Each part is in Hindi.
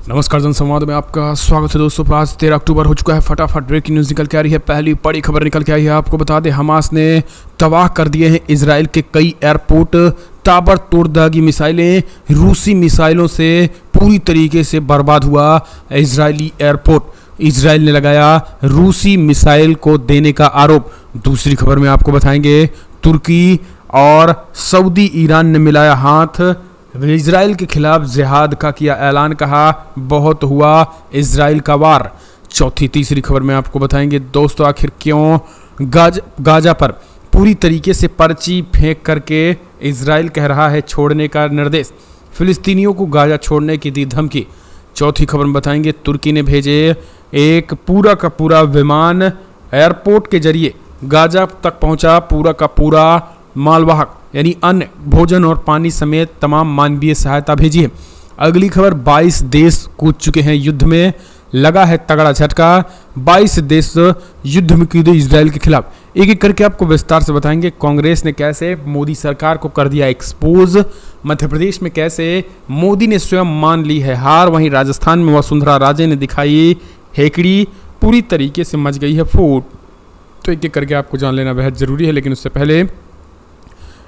नमस्कार जनसंवाद में आपका स्वागत है दोस्तों। आज 13 अक्टूबर हो चुका है। फटाफट ब्रेकिंग न्यूज़ निकल के आ रही है। पहली बड़ी खबर निकल के आई है। आपको बता दें, हमास ने तबाह कर दिए हैं इजराइल के कई एयरपोर्ट। ताबड़तोड़ दागी मिसाइलें, रूसी मिसाइलों से पूरी तरीके से बर्बाद हुआ इजरायली एयरपोर्ट। इजराइल ने लगाया रूसी मिसाइल को देने का आरोप। दूसरी खबर में आपको बताएंगे, तुर्की और सऊदी ईरान ने मिलाया हाथ, इजराइल के खिलाफ जिहाद का किया ऐलान, कहा बहुत हुआ इजराइल का वार। तीसरी खबर में आपको बताएंगे दोस्तों, आखिर क्यों गाजा पर पूरी तरीके से पर्ची फेंक करके इजराइल कह रहा है छोड़ने का निर्देश। फिलिस्तीनियों को गाजा छोड़ने की दी धमकी। चौथी खबर में बताएंगे, तुर्की ने भेजे एक पूरा का पूरा विमान, एयरपोर्ट के जरिए गाजा तक पहुंचा पूरा का पूरा मालवाहक यानी अन्न, भोजन और पानी समेत तमाम मानवीय सहायता भेजी है। अगली खबर, 22 देश कूद चुके हैं युद्ध में, लगा है तगड़ा झटका। 22 देश युद्ध में कूदे इजराइल के खिलाफ। एक एक करके आपको विस्तार से बताएंगे। कांग्रेस ने कैसे मोदी सरकार को कर दिया एक्सपोज, मध्य प्रदेश में कैसे मोदी ने स्वयं मान ली है हार, वहीं राजस्थान में वसुंधरा राजे ने दिखाई हेकड़ी, पूरी तरीके से मच गई है फूट। तो एक एक करके आपको जान लेना बेहद जरूरी है, लेकिन उससे पहले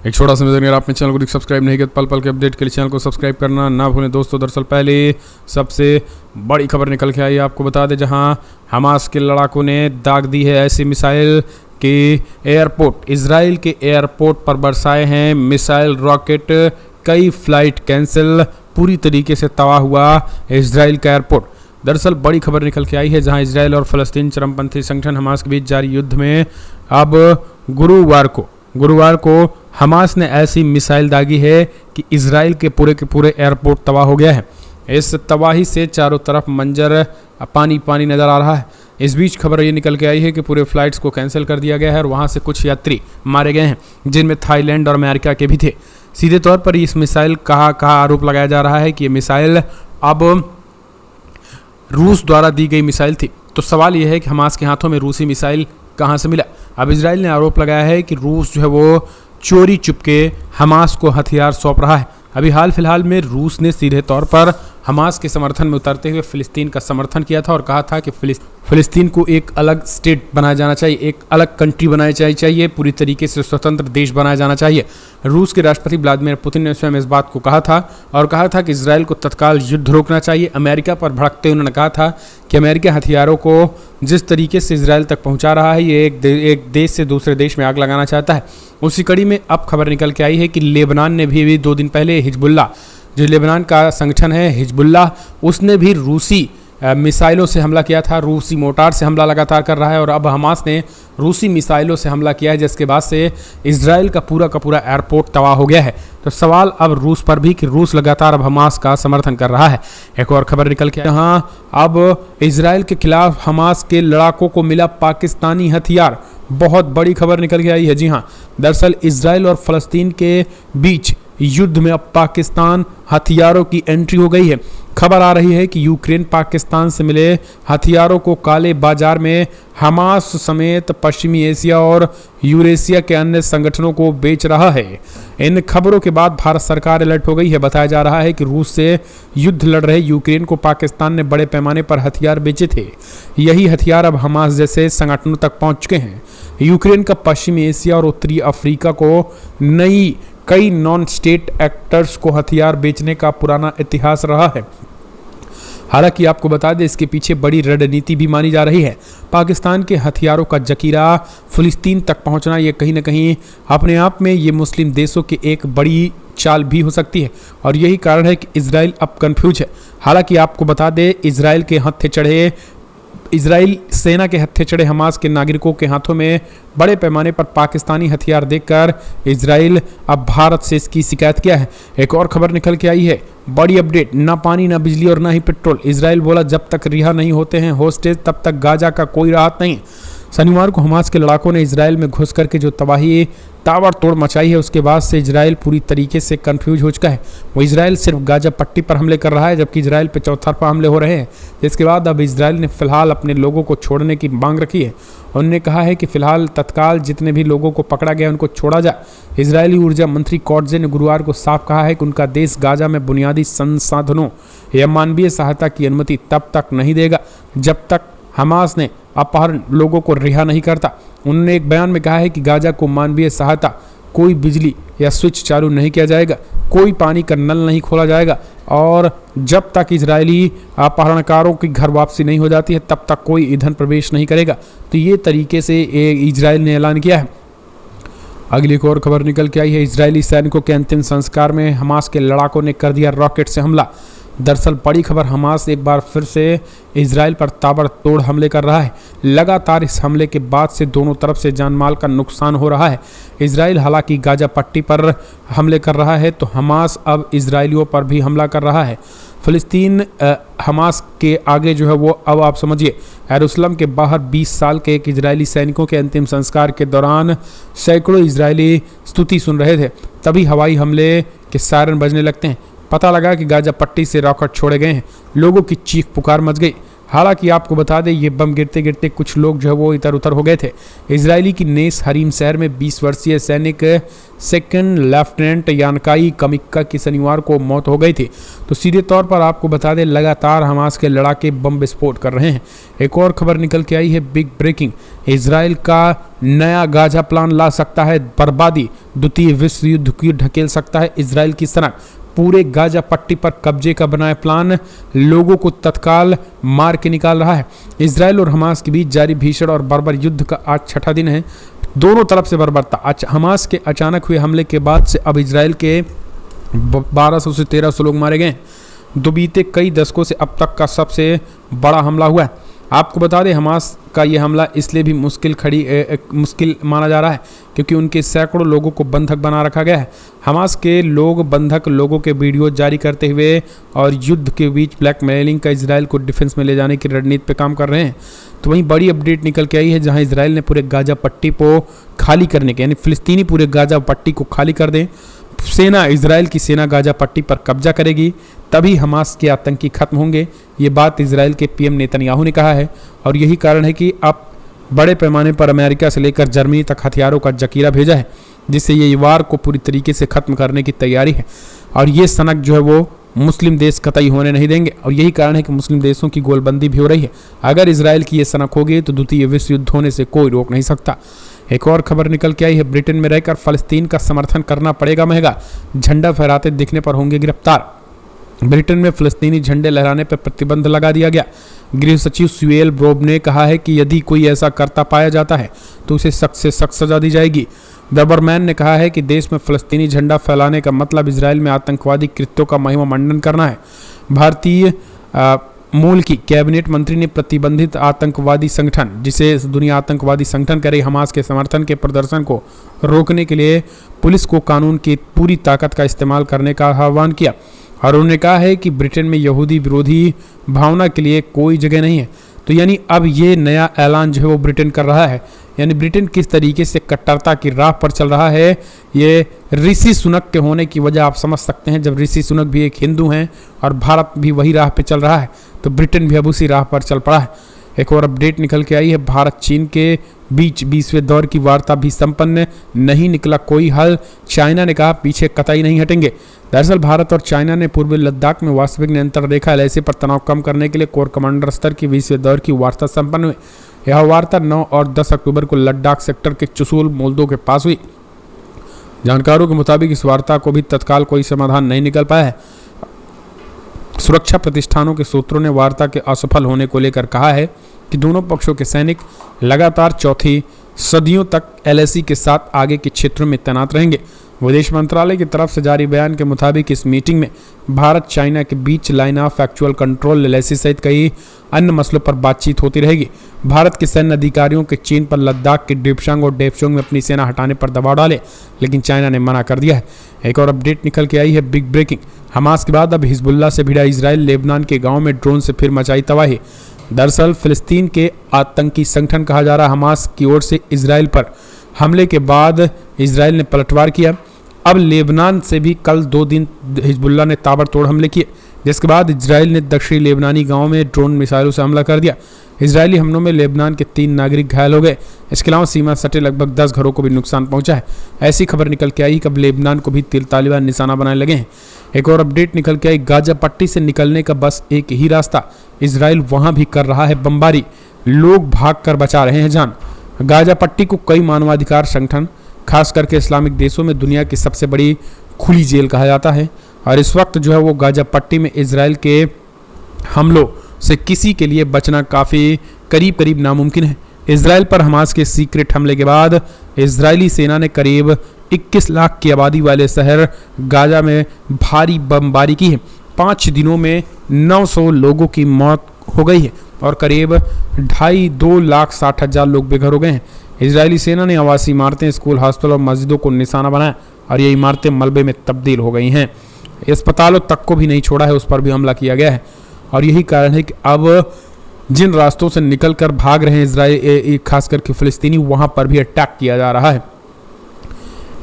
एक छोटा सा नजर, अगर आपने चैनल को सब्सक्राइब नहीं किया तो पल पल के अपडेट के लिए चैनल को सब्सक्राइब करना ना भूलें दोस्तों। दरअसल पहले सबसे बड़ी खबर निकल के आई, आपको बता दें, जहां हमास के लड़ाकों ने दाग दी है ऐसी मिसाइल के एयरपोर्ट, इजराइल के एयरपोर्ट पर बरसाए हैं मिसाइल रॉकेट, कई फ्लाइट कैंसिल, पूरी तरीके से तबाह हुआ इजराइल का एयरपोर्ट। दरअसल बड़ी खबर निकल के आई है, जहां इजराइल और फलस्तीन चरमपंथी संगठन हमास के बीच जारी युद्ध में अब गुरुवार को हमास ने ऐसी मिसाइल दागी है कि इजराइल के पूरे एयरपोर्ट तबाह हो गया है। इस तबाही से चारों तरफ मंजर पानी पानी नजर आ रहा है। इस बीच खबर ये निकल के आई है कि पूरे फ्लाइट्स को कैंसिल कर दिया गया है और वहां से कुछ यात्री मारे गए हैं, जिनमें थाईलैंड और अमेरिका के भी थे। सीधे तौर पर इस मिसाइल का आरोप लगाया जा रहा है कि ये मिसाइल अब रूस द्वारा दी गई मिसाइल थी। तो सवाल यह है कि हमास के हाथों में रूसी मिसाइल कहाँ से मिला। अब इजराइल ने आरोप लगाया है कि रूस जो है वो चोरी चुपके हमास को हथियार सौंप रहा है। अभी हाल फिलहाल में रूस ने सीधे तौर पर हमास के समर्थन में उतरते हुए फिलिस्तीन का समर्थन किया था और कहा था कि फिलिस्तीन को एक अलग स्टेट बनाया जाना चाहिए, एक अलग कंट्री बनाई चाहिए, पूरी तरीके से स्वतंत्र देश बनाया जाना चाहिए। रूस के राष्ट्रपति व्लादिमीर पुतिन ने स्वयं इस बात को कहा था और कहा था कि इजराइल को तत्काल युद्ध रोकना चाहिए। अमेरिका पर भड़कते हुए उन्होंने कहा था कि अमेरिका हथियारों को जिस तरीके से इजराइल तक पहुंचा रहा है, ये एक देश से दूसरे देश में आग लगाना चाहता है। उसी कड़ी में अब खबर निकल के आई है कि लेबनान ने भी 2 दिन पहले हिजबुल्लाह, जो लेबनान का संगठन है हिजबुल्लाह, उसने भी रूसी मिसाइलों से हमला किया था, रूसी मोर्टार से हमला लगातार कर रहा है और अब हमास ने रूसी मिसाइलों से हमला किया है, जिसके बाद से इजराइल का पूरा एयरपोर्ट तबाह हो गया है। तो सवाल अब रूस पर भी कि रूस लगातार अब हमास का समर्थन कर रहा है। एक और खबर निकल के यहाँ अब इजराइल के खिलाफ हमास के लड़ाकों को मिला पाकिस्तानी हथियार। बहुत बड़ी खबर निकल के आई है। जी हाँ, दरअसल इजराइल और फलस्तीन के बीच युद्ध में अब पाकिस्तान हथियारों की एंट्री हो गई है। खबर आ रही है कि यूक्रेन पाकिस्तान से मिले हथियारों को काले बाजार में हमास समेत पश्चिमी एशिया और यूरेशिया के अन्य संगठनों को बेच रहा है। इन खबरों के बाद भारत सरकार अलर्ट हो गई है। बताया जा रहा है कि रूस से युद्ध लड़ रहे यूक्रेन को पाकिस्तान ने बड़े पैमाने पर हथियार बेचे थे। यही हथियार अब हमास जैसे संगठनों तक पहुंच चुके हैं। यूक्रेन का पश्चिमी एशिया और उत्तरी अफ्रीका को कई नॉन स्टेट एक्टर्स को हथियार बेचने का पुराना इतिहास रहा है। हालांकि आपको बता दें, इसके पीछे बड़ी रणनीति भी मानी जा रही है। पाकिस्तान के हथियारों का जखीरा फिलिस्तीन तक पहुंचना, ये कहीं ना कहीं अपने आप में ये मुस्लिम देशों की एक बड़ी चाल भी हो सकती है और यही कारण है कि इजराइल अब कंफ्यूज है। हालांकि आपको बता दें, इजराइल सेना के हत्थे चढ़े हमास के नागरिकों के हाथों में बड़े पैमाने पर पाकिस्तानी हथियार देखकर इजराइल अब भारत से इसकी शिकायत किया है। एक और खबर निकल के आई है, बड़ी अपडेट, ना पानी ना बिजली और ना ही पेट्रोल। इजराइल बोला जब तक रिहा नहीं होते हैं होस्टेज तब तक गाजा का कोई राहत नहीं। शनिवार को हमास के लड़ाकों ने इजराइल में घुस करके जो तबाही ताबड़तोड़ मचाई है, उसके बाद से इजराइल पूरी तरीके से कंफ्यूज हो चुका है। वो इजराइल सिर्फ गाजा पट्टी पर हमले कर रहा है, जबकि इजराइल पे चौतरफा हमले हो रहे हैं। जिसके बाद अब इजराइल ने फिलहाल अपने लोगों को छोड़ने की मांग रखी है। उन्होंने कहा है कि फिलहाल तत्काल जितने भी लोगों को पकड़ा गया उनको छोड़ा जाए। इजरायली ऊर्जा मंत्री कॉटजे ने गुरुवार को साफ कहा है कि उनका देश गाजा में बुनियादी संसाधनों या मानवीय सहायता की अनुमति तब तक नहीं देगा जब तक हमास ने अपहरण लोगों को रिहा नहीं करता। उन्होंने एक बयान में कहा है कि गाजा को मानवीय सहायता, कोई बिजली या स्विच चालू नहीं किया जाएगा, कोई पानी का नल नहीं खोला जाएगा और जब तक इजरायली अपहरणकारों की घर वापसी नहीं हो जाती है तब तक कोई ईंधन प्रवेश नहीं करेगा। तो ये तरीके से इजराइल ने ऐलान किया है। अगली एक और खबर निकल के आई है। इजरायली सैनिकों के अंतिम संस्कार में हमास के लड़ाकों ने कर दिया रॉकेट से हमला। दरअसल बड़ी खबर, हमास एक बार फिर से इजराइल पर ताबड़तोड़ हमले कर रहा है। लगातार इस हमले के बाद से दोनों तरफ से जानमाल का नुकसान हो रहा है। इजराइल हालांकि गाजा पट्टी पर हमले कर रहा है तो हमास अब इजरायलियों पर भी हमला कर रहा है। फ़िलिस्तीन हमास के आगे जो है वो अब आप समझिए, यरूशलेम के बाहर 20 साल के एक इजरायली सैनिकों के अंतिम संस्कार के दौरान सैकड़ों इजरायली स्तुति सुन रहे थे, तभी हवाई हमले के सायरन बजने लगते हैं। पता लगा कि गाजा पट्टी से रॉकेट छोड़े गए हैं। लोगों की चीख पुकार मच गई। हालांकि आपको बता दें, ये बम गिरते गिरते कुछ लोग जो है वो इधर उधर हो गए थे। इजरायली की नेस हरीम शहर में 20 वर्षीय सैनिक सेकंड लेफ्टिनेंट यानकाई कमिक्का की शनिवार को मौत हो गई थी। तो सीधे तौर पर आपको बता दें, लगातार हमास के लड़ाके बम विस्फोट कर रहे हैं। एक और खबर निकल के आई है, बिग ब्रेकिंग। इजराइल का नया गाजा प्लान ला सकता है बर्बादी, द्वितीय विश्व युद्ध की ढकेल सकता है इजराइल की सनक। पूरे गाजा पट्टी पर कब्जे का बनाया प्लान लोगों को तत्काल मार के निकाल रहा है। इजराइल और हमास के बीच जारी भीषण और बर्बर युद्ध का आज छठा दिन है। दोनों तरफ से बर्बरता। हमास के अचानक हुए हमले के बाद से अब इजराइल के 1200 से 1300 लोग मारे गए। बीते कई दशकों से अब तक का सबसे बड़ा हमला हुआ है। आपको बता दें, हमास का ये हमला इसलिए भी मुश्किल माना जा रहा है क्योंकि उनके सैकड़ों लोगों को बंधक बना रखा गया है। हमास के लोग बंधक लोगों के वीडियो जारी करते हुए और युद्ध के बीच ब्लैकमेलिंग का इजराइल को डिफेंस में ले जाने की रणनीति पे काम कर रहे हैं। तो वहीं बड़ी अपडेट निकल के आई है, जहां इजराइल ने पूरे गाजा पट्टी को खाली करने के, यानी फिलिस्तीनी पूरे गाजा पट्टी को खाली कर दें, सेना, इजराइल की सेना गाजा पट्टी पर कब्जा करेगी, तभी हमास के आतंकी खत्म होंगे। ये बात इजराइल के पीएम नेतन्याहू ने कहा है और यही कारण है कि अब बड़े पैमाने पर अमेरिका से लेकर जर्मनी तक हथियारों का जखीरा भेजा है, जिससे ये वार को पूरी तरीके से खत्म करने की तैयारी है। और ये सनक जो है वो मुस्लिम देश कतई होने नहीं देंगे और यही कारण है कि मुस्लिम देशों की गोलबंदी भी हो रही है। अगर इजराइल की ये सनक होगी तो द्वितीय विश्व युद्ध होने से कोई रोक नहीं सकता। एक और खबर निकल के आई है, ब्रिटेन में रहकर फलस्तीन का समर्थन करना पड़ेगा महंगा, झंडा फहराते दिखने पर होंगे गिरफ्तार। ब्रिटेन में फलस्तीनी झंडे लहराने पर प्रतिबंध लगा दिया गया। गृह सचिव सुएल ब्रोब ने कहा है कि यदि कोई ऐसा करता पाया जाता है तो उसे सख्त से सख्त सजा दी जाएगी। वेबरमैन ने कहा है कि देश में फलस्तीनी झंडा फैलाने का मतलब इजराइल में आतंकवादी कृत्यों का महिमा मंडन करना है। भारतीय मूल की कैबिनेट मंत्री ने प्रतिबंधित आतंकवादी संगठन, जिसे दुनिया आतंकवादी संगठन कह रही, हमास के समर्थन के प्रदर्शन को रोकने के लिए पुलिस को कानून की पूरी ताकत का इस्तेमाल करने का आह्वान किया और उन्होंने कहा है कि ब्रिटेन में यहूदी विरोधी भावना के लिए कोई जगह नहीं है। तो यानी अब ये नया ऐलान जो है वो ब्रिटेन कर रहा है, यानी ब्रिटेन किस तरीके से कट्टरता की राह पर चल रहा है। ये ऋषि सुनक के होने की वजह आप समझ सकते हैं। जब ऋषि सुनक भी एक हिंदू हैं और भारत भी वही राह पे चल रहा है, तो ब्रिटेन भी अब उसी राह पर चल पड़ा है। एक और अपडेट निकल के आई है, भारत चीन के बीच 20वें दौर की वार्ता भी संपन्न, नहीं निकला कोई हल, चाइना ने कहा पीछे कतई नहीं हटेंगे। दरअसल भारत और चाइना ने पूर्वी लद्दाख में वास्तविक नियंत्रण रेखा एलएसी पर तनाव कम करने के लिए कोर कमांडर स्तर की 20वें दौर की वार्ता संपन्न हुई। यह वार्ता 9 और 10 अक्टूबर को लद्दाख सेक्टर के चुशूल मोल्दो के पास हुई। जानकारों के मुताबिक इस वार्ता को भी तत्काल कोई समाधान नहीं निकल पाया है। सुरक्षा प्रतिष्ठानों के सूत्रों ने वार्ता के असफल होने को लेकर कहा है कि दोनों पक्षों के सैनिक लगातार चौथी सदियों तक एलएसी के साथ आगे के क्षेत्रों में तैनात रहेंगे। विदेश मंत्रालय की तरफ से जारी बयान के मुताबिक इस मीटिंग में भारत चाइना के बीच line of actual control LAC सहित कई अन्य मसलों पर बातचीत होती रहेगी। भारत के सैन्य अधिकारियों के चीन पर लद्दाख के डिप्शंग और डेप्चोंग में अपनी सेना हटाने पर दबाव डाले, लेकिन चाइना ने मना कर दिया है। एक और अपडेट निकल के आई है, बिग ब्रेकिंग। हमास के बाद अब हिजबुल्लाह से भिड़ा इजराइल लेबनान के गाँव में ड्रोन से फिर मचाई तबाही। दरअसल फिलिस्तीन के आतंकी संगठन कहा जा रहा हमास की ओर से इजराइल पर हमले के बाद इजराइल ने पलटवार किया। अब लेबनान से भी कल 2 दिन हिजबुल्लाह ने ताबड़तोड़ हमले किए, जिसके बाद इजराइल ने दक्षिणी लेबनानी गांव में ड्रोन मिसाइलों से हमला कर दिया। इजरायली हमलों में लेबनान के 3 नागरिक घायल हो गए। इसके अलावा सीमा सटे लगभग 10 घरों को भी नुकसान पहुंचा है। ऐसी खबर निकल के आई कि अब लेबनान को भी तालिबान निशाना बनाने लगे हैं। एक और अपडेट निकल के आई, गाजा पट्टी से निकलने का बस एक ही रास्ता, इजराइल वहां भी कर रहा है बमबारी, लोग भागकर बचा रहे हैं जान। गाजा पट्टी को कई मानवाधिकार संगठन, खास करके इस्लामिक देशों में दुनिया की सबसे बड़ी खुली जेल कहा जाता है, और इस वक्त जो है वो गाजा पट्टी में इजराइल के हमलों से किसी के लिए बचना काफ़ी करीब करीब नामुमकिन है। इजराइल पर हमास के सीक्रेट हमले के बाद इजरायली सेना ने करीब 21 लाख की आबादी वाले शहर गाजा में भारी बमबारी की है। 5 दिनों में 900 लोगों की मौत हो गई है और करीब 2,60,000 लोग बेघर हो गए हैं। इजरायली सेना ने आवासीय इमारतें, स्कूल, हॉस्पिटल और मस्जिदों को निशाना बनाया और ये इमारतें मलबे में तब्दील हो गई हैं। अस्पतालों तक को भी नहीं छोड़ा है, उस पर भी हमला किया गया है। और यही कारण है कि अब जिन रास्तों से निकलकर भाग रहे हैं इजराइल, खास करके फिलिस्तीनी, वहां पर भी अटैक किया जा रहा है।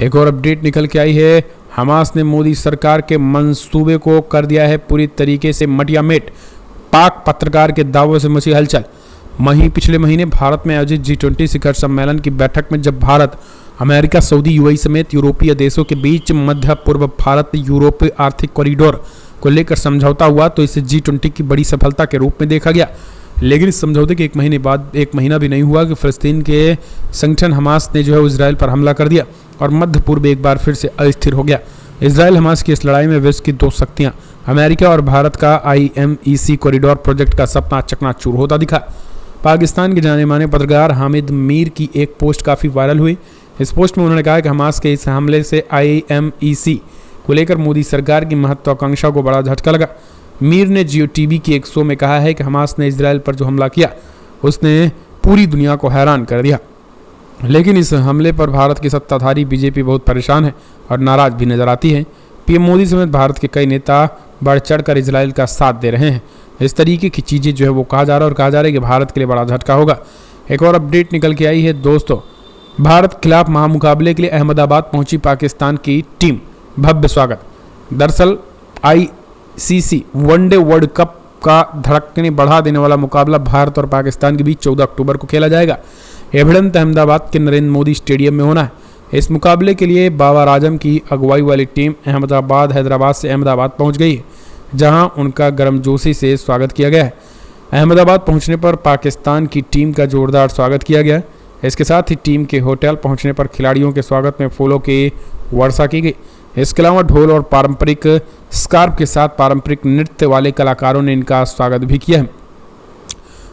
एक और अपडेट निकल के आई है, हमास ने मोदी सरकार के मंसूबे को कर दिया है पूरी तरीके से मटियामेट। पाक पत्रकार के दावों से मची हलचल। पिछले महीने भारत में आयोजित G20 शिखर सम्मेलन की बैठक में जब भारत, अमेरिका, सऊदी, यूएई समेत यूरोपीय देशों के बीच मध्य पूर्व भारत यूरोपीय आर्थिक कॉरिडोर को लेकर समझौता हुआ तो इसे G20 की बड़ी सफलता के रूप में देखा गया। लेकिन इस समझौते के 1 महीना भी नहीं हुआ कि फिलिस्तीन के संगठन हमास ने जो है इजराइल पर हमला कर दिया और मध्य पूर्व एक बार फिर से अस्थिर हो गया। इजराइल हमास की इस लड़ाई में विश्व की 2 शक्तियां, अमेरिका और भारत का IMEC कॉरिडोर प्रोजेक्ट का सपना चकनाचूर होता दिखा। पाकिस्तान के जाने माने पत्रकार हामिद मीर की एक पोस्ट काफ़ी वायरल हुई। इस पोस्ट में उन्होंने कहा कि हमास के इस हमले से IMEC को लेकर मोदी सरकार की महत्वाकांक्षा को बड़ा झटका लगा। मीर ने जियो टीवी की एक शो में कहा है कि हमास ने इजराइल पर जो हमला किया उसने पूरी दुनिया को हैरान कर दिया, लेकिन इस हमले पर भारत की सत्ताधारी बीजेपी बहुत परेशान है और नाराज भी नजर आती है। पीएम मोदी समेत भारत के कई नेता बढ़ चढ़कर इजराइल का साथ दे रहे हैं। इस तरीके की चीज़ें जो है वो कहा जा रहा है और कहा जा रहा है कि भारत के लिए बड़ा झटका होगा। एक और अपडेट निकल के आई है दोस्तों, भारत खिलाफ महामुकाबले के लिए अहमदाबाद पहुंची पाकिस्तान की टीम, भव्य स्वागत। दरअसल ICC वनडे वर्ल्ड कप का धड़कने बढ़ा देने वाला मुकाबला भारत और पाकिस्तान के बीच 14 अक्टूबर को खेला जाएगा। यह भिड़ंत अहमदाबाद के नरेंद्र मोदी स्टेडियम में होना है। इस मुकाबले के लिए बाबर आजम की अगुवाई वाली टीम हैदराबाद से अहमदाबाद पहुंच गई है, जहां उनका गर्मजोशी से स्वागत किया गया है। अहमदाबाद पहुंचने पर पाकिस्तान की टीम का जोरदार स्वागत किया गया। इसके साथ ही टीम के होटल पहुंचने पर खिलाड़ियों के स्वागत में फूलों की वर्षा की गई। इसके अलावा ढोल और पारंपरिक स्कार्फ के साथ पारंपरिक नृत्य वाले कलाकारों ने इनका स्वागत भी किया है।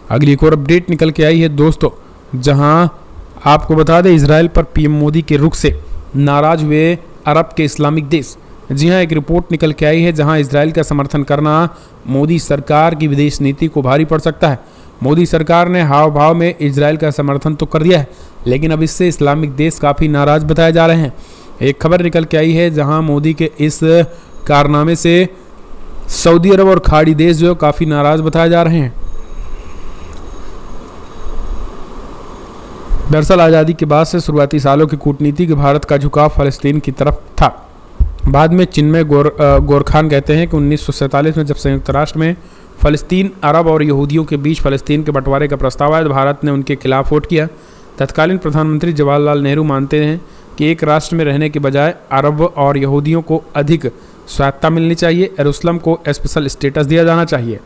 अगली एक और अपडेट निकल के आई है दोस्तों, जहां आपको बता दें इजराइल पर पीएम मोदी के रुख से नाराज हुए अरब के इस्लामिक देश। जी हां, एक रिपोर्ट निकल के आई है जहां इजराइल का समर्थन करना मोदी सरकार की विदेश नीति को भारी पड़ सकता है। मोदी सरकार ने हाव भाव में इजराइल का समर्थन तो कर दिया है, लेकिन अब इससे इस्लामिक देश काफ़ी नाराज बताए जा रहे हैं। एक खबर निकल के आई है जहां मोदी के इस कारनामे से सऊदी अरब और खाड़ी देश जो काफ़ी नाराज बताए जा रहे हैं। दरअसल आज़ादी के बाद से शुरुआती सालों की कूटनीति के भारत का झुकाव फलस्तीन की तरफ था। बाद में चिन्मय गोरखान कहते हैं कि 1947 में जब संयुक्त राष्ट्र में फ़लस्तीन, अरब और यहूदियों के बीच फ़लस्तीन के बंटवारे का प्रस्ताव आया तो भारत ने उनके खिलाफ वोट किया। तत्कालीन प्रधानमंत्री जवाहरलाल नेहरू मानते हैं कि एक राष्ट्र में रहने के बजाय अरब और यहूदियों को अधिक स्वायत्तता मिलनी चाहिए, यरूशलेम को स्पेशल स्टेटस दिया जाना चाहिए।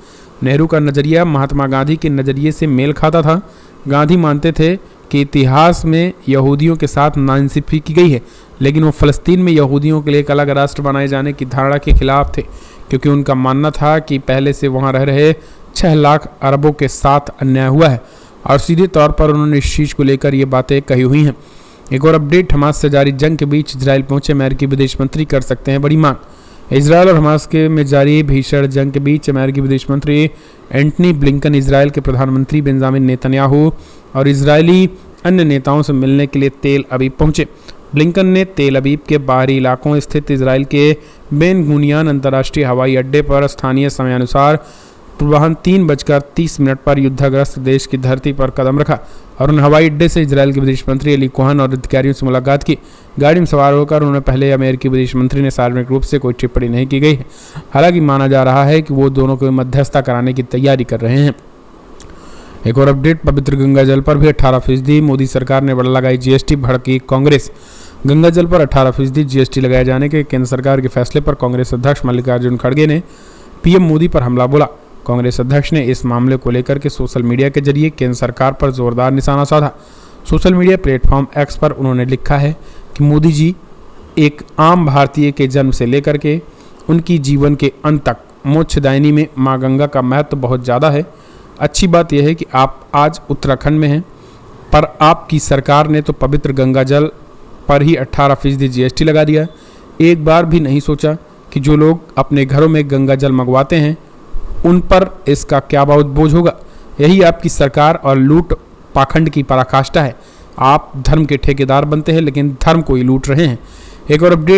नेहरू का नज़रिया महात्मा गांधी के नज़रिए से मेल खाता था। गांधी मानते थे कि इतिहास में यहूदियों के साथ नाइंसाफ़ी की गई है, लेकिन वो फ़लस्तीन में यहूदियों के लिए एक अलग राष्ट्र बनाए जाने की धारणा के खिलाफ थे, क्योंकि उनका मानना था कि पहले से वहाँ रह रहे 6 लाख अरबों के साथ अन्याय हुआ है और सीधे तौर पर उन्होंने इस चीज़ को लेकर ये बातें कही हुई हैं। एक और अपडेट, हमास से जारी जंग के बीच इजराइल पहुंचे अमेरिकी विदेश मंत्री कर सकते हैं बड़ी मांग। इजराइल और हमास के में जारी भीषण जंग के बीच अमेरिकी विदेश मंत्री एंटनी ब्लिंकन इजराइल के प्रधानमंत्री बेंजामिन नेतन्याहू और इजरायली अन्य नेताओं से मिलने के लिए तेल अवीव पहुंचे। ब्लिंकन ने तेल अवीव के बाहरी इलाकों स्थित इजराइल के बेन गुनियान अंतर्राष्ट्रीय हवाई अड्डे पर स्थानीय समयानुसार पूर्वाह्न 3:30 पर युद्धग्रस्त देश की धरती पर कदम रखा और उन हवाई अड्डे से इजरायल के विदेश मंत्री एली कोहन और अधिकारियों से मुलाकात की। गाड़ी में सवार होकर उन्होंने पहले अमेरिकी विदेश मंत्री ने सार्वजनिक रूप से कोई टिप्पणी नहीं की गई है। हालांकि माना जा रहा है कि वो दोनों को मध्यस्थता कराने की तैयारी कर रहे हैं। एक और अपडेट, पवित्र गंगा जल पर भी 18% मोदी सरकार ने बढ़ा लगाई जीएसटी, भड़की कांग्रेस। गंगा जल पर 18% जीएसटी लगाए जाने के केंद्र सरकार के फैसले पर कांग्रेस अध्यक्ष मल्लिकार्जुन खड़गे ने पीएम मोदी पर हमला बोला। कांग्रेस अध्यक्ष ने इस मामले को लेकर के सोशल मीडिया के जरिए केंद्र सरकार पर जोरदार निशाना साधा। सोशल मीडिया प्लेटफॉर्म एक्स पर उन्होंने लिखा है कि मोदी जी एक आम भारतीय के जन्म से लेकर के उनकी जीवन के अंत तक मोक्षदायिनी में माँ गंगा का महत्व बहुत ज़्यादा है। अच्छी बात यह है कि आप आज उत्तराखंड में हैं, पर आपकी सरकार ने तो पवित्र गंगा जल पर ही 18% जीएसटी लगा दिया। एक बार भी नहीं सोचा कि जो लोग अपने घरों में गंगा जल मंगवाते हैं उन पर इसका क्या बहुत बोझ होगा। यही आपकी सरकार और लूट पाखंड की पराकाष्ठा है। आप धर्म के ठेकेदार बनते हैं लेकिन धर्म को ही लूट रहे हैं। एक और अपडेट